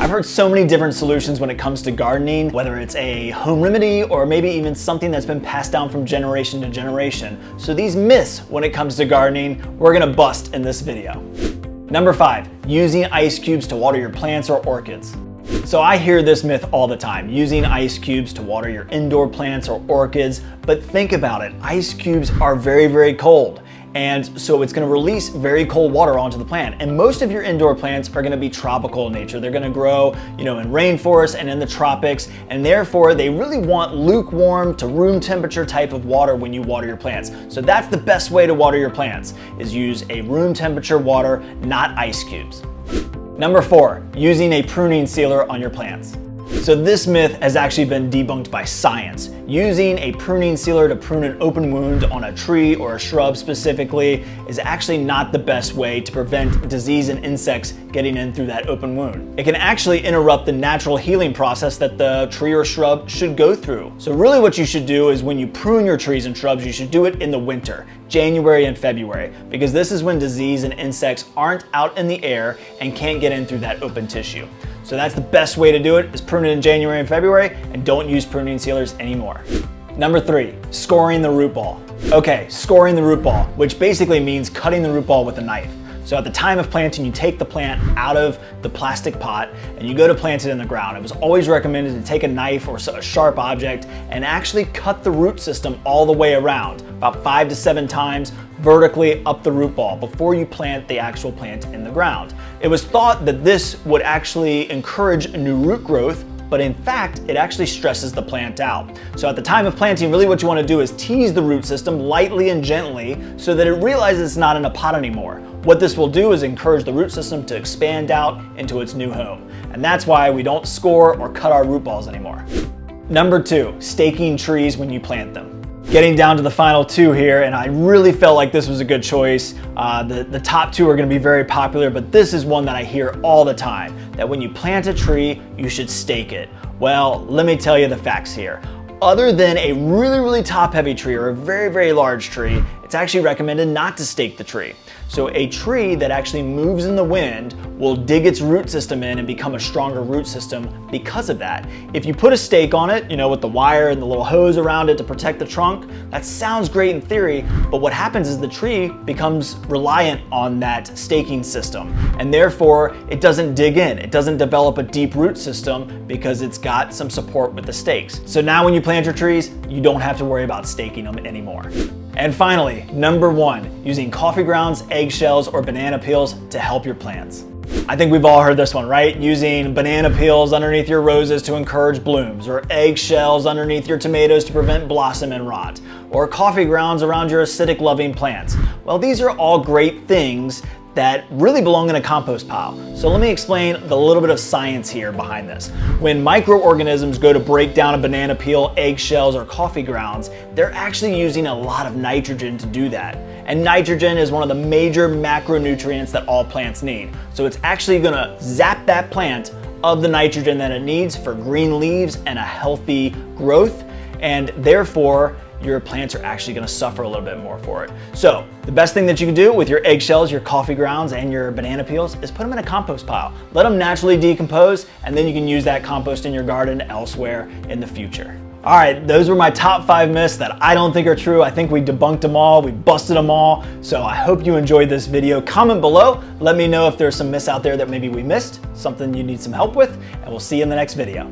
I've heard so many different solutions when it comes to gardening, whether it's a home remedy or maybe even something that's been passed down from generation to generation. So these myths when it comes to gardening, we're gonna bust in this video. Number 5, using ice cubes to water your plants or orchids. So I hear this myth all the time, using ice cubes to water your indoor plants or orchids, but think about it, ice cubes are very, very cold. And so it's gonna release very cold water onto the plant. And most of your indoor plants are gonna be tropical in nature. They're gonna grow, in rainforests and in the tropics, and therefore they really want lukewarm to room temperature type of water when you water your plants. So that's the best way to water your plants, is use a room temperature water, not ice cubes. Number 4, using a pruning sealer on your plants. So this myth has actually been debunked by science. Using a pruning sealer to prune an open wound on a tree or a shrub specifically is actually not the best way to prevent disease and insects getting in through that open wound. It can actually interrupt the natural healing process that the tree or shrub should go through. So really what you should do is when you prune your trees and shrubs, you should do it in the winter, January and February, because this is when disease and insects aren't out in the air and can't get in through that open tissue. So that's the best way to do it, is prune it in January and February, and don't use pruning sealers anymore. Number 3, scoring the root ball. Okay, scoring the root ball, which basically means cutting the root ball with a knife. So at the time of planting, you take the plant out of the plastic pot and you go to plant it in the ground. It was always recommended to take a knife or a sharp object and actually cut the root system all the way around, about 5 to 7 times vertically up the root ball before you plant the actual plant in the ground. It was thought that this would actually encourage new root growth, but in fact, it actually stresses the plant out. So at the time of planting, really what you want to do is tease the root system lightly and gently so that it realizes it's not in a pot anymore. What this will do is encourage the root system to expand out into its new home. And that's why we don't score or cut our root balls anymore. Number 2, staking trees when you plant them. Getting down to the final 2 here, and I really felt like this was a good choice. The top 2 are gonna be very popular, but this is one that I hear all the time, that when you plant a tree, you should stake it. Well, let me tell you the facts here. Other than a really, really top-heavy tree or a very, very large tree, it's actually recommended not to stake the tree. So a tree that actually moves in the wind will dig its root system in and become a stronger root system because of that. If you put a stake on it, with the wire and the little hose around it to protect the trunk, that sounds great in theory, but what happens is the tree becomes reliant on that staking system, and therefore it doesn't dig in. It doesn't develop a deep root system because it's got some support with the stakes. So now when you plant your trees, you don't have to worry about staking them anymore. And finally, number 1, using coffee grounds, eggshells, or banana peels to help your plants. I think we've all heard this one, right? Using banana peels underneath your roses to encourage blooms, or eggshells underneath your tomatoes to prevent blossom and rot, or coffee grounds around your acidic loving plants. Well, these are all great things that really belong in a compost pile. So let me explain the little bit of science here behind this. When microorganisms go to break down a banana peel, eggshells, or coffee grounds, they're actually using a lot of nitrogen to do that. And nitrogen is one of the major macronutrients that all plants need. So it's actually gonna zap that plant of the nitrogen that it needs for green leaves and a healthy growth, and therefore your plants are actually gonna suffer a little bit more for it. So the best thing that you can do with your eggshells, your coffee grounds, and your banana peels is put them in a compost pile. Let them naturally decompose, and then you can use that compost in your garden elsewhere in the future. All right, those were my top 5 myths that I don't think are true. I think we debunked them all, we busted them all. So I hope you enjoyed this video. Comment below, let me know if there's some myths out there that maybe we missed, something you need some help with, and we'll see you in the next video.